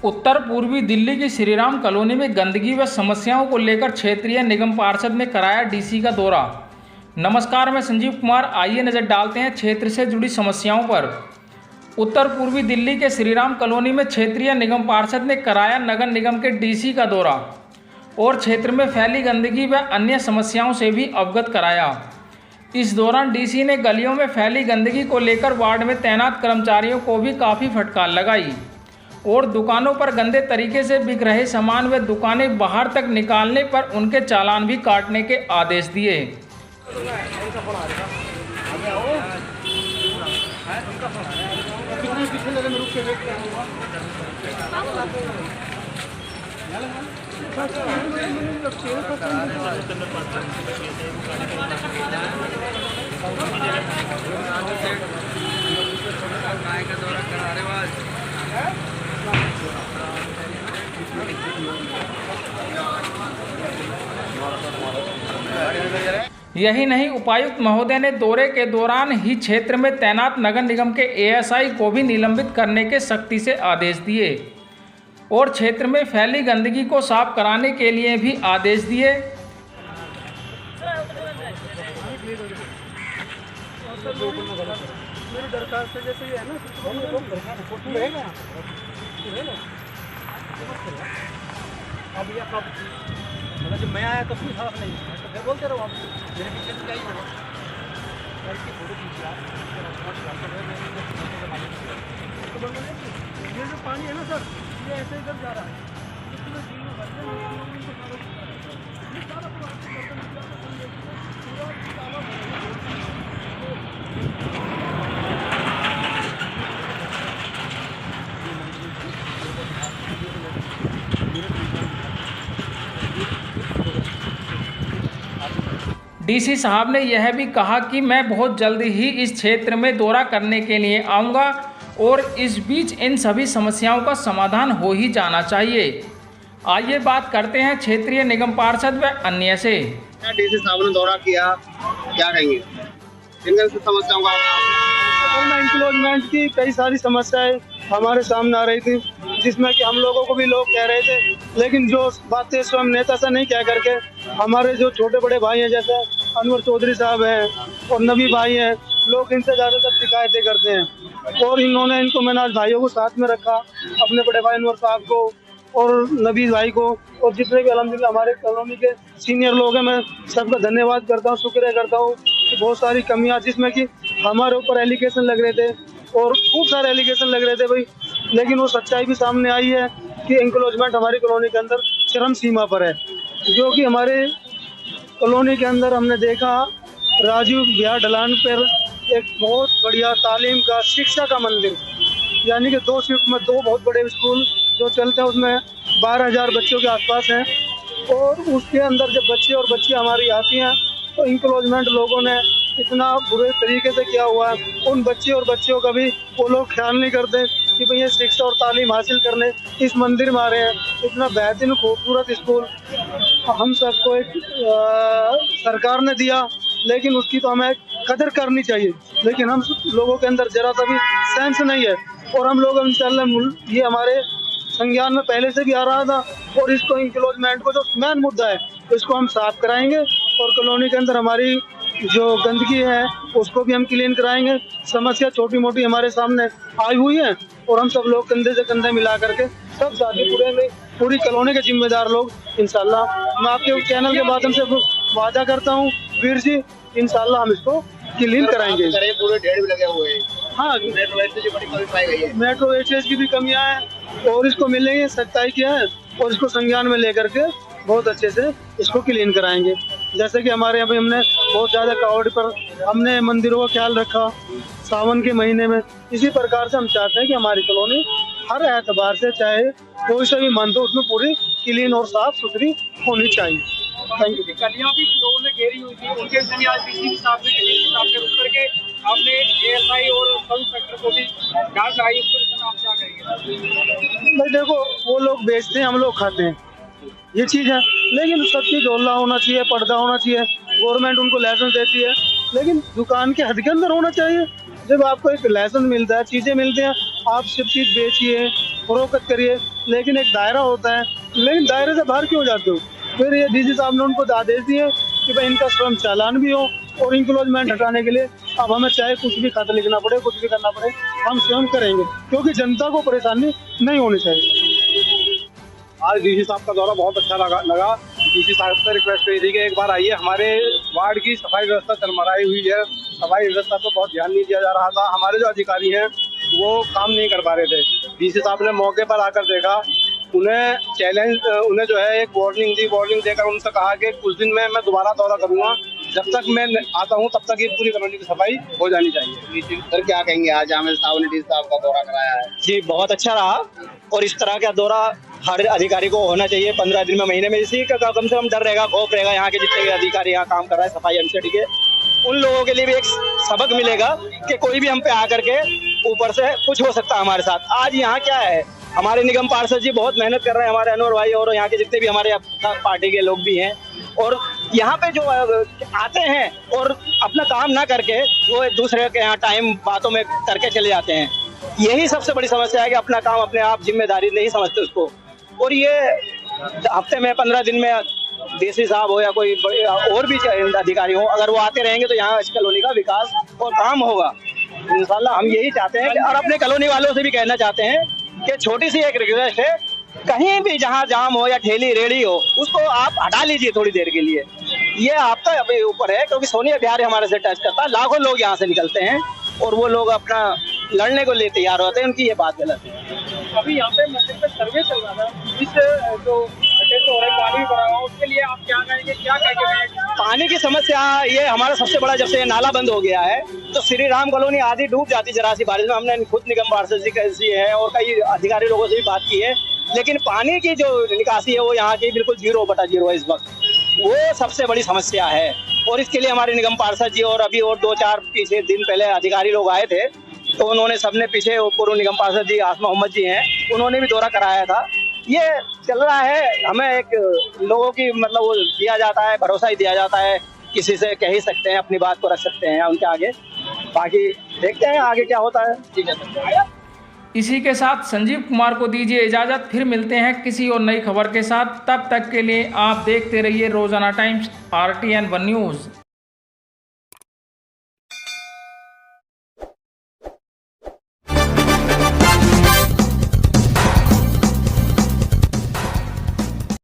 उत्तर पूर्वी दिल्ली की श्रीराम कॉलोनी में गंदगी व समस्याओं को लेकर क्षेत्रीय निगम पार्षद ने कराया डीसी का दौरा। नमस्कार, मैं संजीव कुमार। आइए नजर डालते हैं क्षेत्र से जुड़ी समस्याओं पर। उत्तर पूर्वी दिल्ली के श्रीराम कॉलोनी में क्षेत्रीय निगम पार्षद ने कराया नगर निगम के डीसी का दौरा और क्षेत्र में फैली गंदगी व अन्य समस्याओं से भी अवगत कराया। इस दौरान डीसी ने गलियों में फैली गंदगी को लेकर वार्ड में तैनात कर्मचारियों को भी काफ़ी फटकार लगाई और दुकानों पर गंदे तरीके से बिक रहे सामान व दुकानें बाहर तक निकालने पर उनके चालान भी काटने के आदेश दिए। यही नहीं, उपायुक्त महोदय ने दौरे के दौरान ही क्षेत्र में तैनात नगर निगम के एएसआई को भी निलंबित करने के सख्ती से आदेश दिए और क्षेत्र में फैली गंदगी को साफ कराने के लिए भी आदेश दिए। जब मैं आया तब भी साफ नहीं, तो फिर बोलते रहो आप मेरे पीछे से जाइए लड़की फोटो खींचिए आप। ये जो पानी है ना सर, ये ऐसे इधर जा रहा है, डीसी साहब ने यह भी कहा कि मैं बहुत जल्द ही इस क्षेत्र में दौरा करने के लिए आऊंगा और इस बीच इन सभी समस्याओं का समाधान हो ही जाना चाहिए। आइए बात करते हैं क्षेत्रीय निगम पार्षद व अन्य से। डीसी साहब ने दौरा किया, क्या कहेंगे इन समस्याओं का? एनक्लोजमेंट की कई सारी समस्याएं हमारे सामने आ रही थी, जिसमें कि हम लोगों को भी लोग कह रहे थे, लेकिन जो बातें स्वयं नेता से नहीं कह करके हमारे जो छोटे बड़े भाई हैं, जैसे अनवर चौधरी साहब हैं और नबी भाई हैं, लोग इनसे ज़्यादातर शिकायतें करते हैं। और इनको मैंने आज भाइयों को साथ में रखा, अपने बड़े भाई अनवर साहब को और नबी भाई को और जितने भी अल्हम्दुलिल्लाह हमारे कॉलोनी के सीनियर लोग हैं, मैं सबका धन्यवाद करता हूँ, शुक्रिया करता हूँ कि बहुत सारी कमियाँ जिसमें कि हमारे ऊपर एलिगेशन लग रहे थे और खूब सारे एलिगेशन लग रहे थे भाई, लेकिन वो सच्चाई भी सामने आई है कि एनक्लोजमेंट हमारी कॉलोनी के अंदर चरम सीमा पर है। जो कि हमारे कॉलोनी के अंदर हमने देखा राजीव बिहार ढलान पर एक बहुत बढ़िया तालीम का शिक्षा का मंदिर, यानी कि 2 शिफ्ट में 2 बहुत बड़े स्कूल जो चलते हैं, उसमें 12,000 बच्चों के आसपास हैं। और उसके अंदर जब बच्चे और बच्ची हमारी आती हैं तो इंक्लोजमेंट लोगों ने इतना बुरे तरीके से किया हुआ है, उन बच्चे और बच्चियों का भी वो लोग ख्याल नहीं करते कि भाई ये शिक्षा और तालीम हासिल करने इस मंदिर में आ रहे हैं। इतना बेहतरीन खूबसूरत स्कूल हम सबको एक सरकार ने दिया, लेकिन उसकी तो हमें कदर करनी चाहिए, लेकिन हम लोगों के अंदर जरा सा भी सेंस नहीं है। और हम लोग इंशाल्लाह ये हमारे संज्ञान में पहले से भी आ रहा था और इसको इंक्लोजमेंट को जो मेन मुद्दा है इसको हम साफ कराएंगे और कॉलोनी के अंदर हमारी जो गंदगी है उसको भी हम क्लीन कराएंगे। समस्या छोटी मोटी हमारे सामने आई हुई है और हम सब लोग कंधे से कंधे मिला करके सब साथी पूरी कॉलोनी के जिम्मेदार लोग इंशाल्लाह, मैं आपके चैनल के माध्यम से वादा करता हूँ वीर जी, इंशाल्लाह हम इसको क्लीन कराएंगे। पूरे ढेर भी लगे हुए हैं। हाँ, मेट्रो एचएस की भी कमियां हैं और इसको मिलेंगे, सख्ताई किया है और इसको संज्ञान में लेकर के बहुत अच्छे से इसको क्लीन कराएंगे। जैसे कि हमारे यहाँ पे हमने बहुत ज़्यादा कावड़ पर हमने मंदिरों का ख्याल रखा सावन के महीने में, इसी प्रकार से हम चाहते हैं कि हमारी कॉलोनी हर एतबार से चाहे कोई सा भी मंथ हो उसमें पूरी क्लीन और साफ सुथरी होनी चाहिए। Thank you. गलियां भी लोगों ने घेरी हुई थी, उनके भी आज डीसी साहब ने रुक करके आपने एएसआई और सब इंस्पेक्टर को भी जांच आई, इसको आप क्या करेंगे? भाई देखो, वो लोग बेचते हैं, हम लोग खाते हैं, ये चीज़ है, लेकिन सब चीज़ होला होना चाहिए, पर्दा होना चाहिए, गवर्नमेंट उनको लाइसेंस देती है, लेकिन दुकान के हद के अंदर होना चाहिए। जब आपको एक लाइसेंस मिलता है, चीज़ें मिलती हैं, आप सब चीज़ बेचिए फरोख्त करिए, लेकिन एक दायरा होता है, लेकिन दायरे से बाहर क्यों जाते हो? फिर ये डीसी साहब ने उनको आदेश दिए कि भाई इनका श्रम चालान भी हो और इंक्लोजमेंट हटाने के लिए अब हमें चाहे कुछ भी खत लिखना पड़े, कुछ भी करना पड़े, हम स्वयं करेंगे, क्योंकि जनता को परेशानी नहीं होनी चाहिए। आज डीसी साहब का दौरा बहुत अच्छा लगा। डीसी साहब से रिक्वेस्ट करी थी कि एक बार आइए, हमारे वार्ड की सफाई व्यवस्था चरमराई हुई है, सफाई व्यवस्था पर बहुत ध्यान नहीं दिया जा रहा था। हमारे जो अधिकारी हैं वो काम नहीं कर पा रहे थे। डीसी साहब ने मौके पर आकर देखा, उन्हें जो है एक वार्निंग दी, वार्निंग देकर उनसे कहा कि कुछ दिन में मैं दोबारा दौरा करूंगा, जब तक मैं आता हूं तब तक ये पूरी कॉलोनी की सफाई हो जानी चाहिए। सर क्या कहेंगे, आज आमिर साहब ने डीसी साहब का दौरा कराया है? जी बहुत अच्छा रहा और इस तरह का दौरा हर अधिकारी को होना चाहिए 15 दिन में, महीने में। इसी का कम से कम डर रहेगा, खौफ रहेगा। यहाँ के जितने भी अधिकारी यहाँ काम कर रहे हैं सफाई एमसीडी के, उन लोगों के लिए भी एक सबक मिलेगा कि कोई भी हम पे आकर के ऊपर से कुछ हो सकता है हमारे साथ। आज यहाँ क्या है, हमारे निगम पार्षद जी बहुत मेहनत कर रहे हैं, हमारे अनवर भाई और यहाँ के जितने भी हमारे पार्टी के लोग भी हैं, और यहाँ पे जो आते हैं और अपना काम ना करके वो एक दूसरे के यहाँ टाइम बातों में करके चले जाते हैं। यही सबसे बड़ी समस्या है कि अपना काम अपने आप जिम्मेदारी नहीं समझते उसको। और ये हफ्ते में 15 दिन में डीसी साहब हो या कोई और भी अधिकारी हो, अगर वो आते रहेंगे तो यहाँ इस कॉलोनी का विकास और काम होगा इंशाल्लाह। हम यही चाहते हैं और अपने कॉलोनी वालों से भी कहना चाहते हैं कि छोटी सी एक रिक्वेस्ट है, कहीं भी जहाँ जाम हो या ठेली रेड़ी हो उसको आप हटा लीजिए थोड़ी देर के लिए। ये आपका ऊपर है, क्योंकि सोनिया बिहार हमारे से टच करता है, लाखों लोग यहाँ से निकलते हैं और वो लोग अपना लड़ने को लिए तैयार होते हैं, उनकी ये बात गलत है। अभी यहाँ पे मस्जिद पे सर्वे चल रहा था, इस जो हो रहा है पानी भरा हुआ, उसके लिए आप क्या कहेंगे, क्या कहेंगे? पानी की समस्या ये हमारा सबसे बड़ा, जब से ये नाला बंद हो गया है तो श्री राम कॉलोनी आधी डूब जाती जरा सी बारिश में। हमने खुद निगम पार्षद जी है और कई अधिकारी लोगों से भी बात की है, लेकिन पानी की जो निकासी है वो यहाँ की बिल्कुल 0/0 है इस वक्त। वो सबसे बड़ी समस्या है और इसके लिए हमारे निगम पार्षद जी और अभी और 2-4 पीछे दिन पहले अधिकारी लोग आए थे, तो उन्होंने सबने पीछे पूर्व निगम पार्षद जी आसमा मोहम्मद जी हैं, उन्होंने भी दौरा कराया था। ये चल रहा है, हमें एक लोगों की मतलब वो दिया जाता है, भरोसा ही दिया जाता है, किसी से कह ही सकते हैं, अपनी बात को रख सकते हैं उनके आगे, बाकी देखते हैं आगे क्या होता है। ठीक है, इसी के साथ संजीव कुमार को दीजिए इजाज़त, फिर मिलते हैं किसी और नई खबर के साथ। तब तक के लिए आप देखते रहिए रोजाना टाइम्स RTN 1 न्यूज़।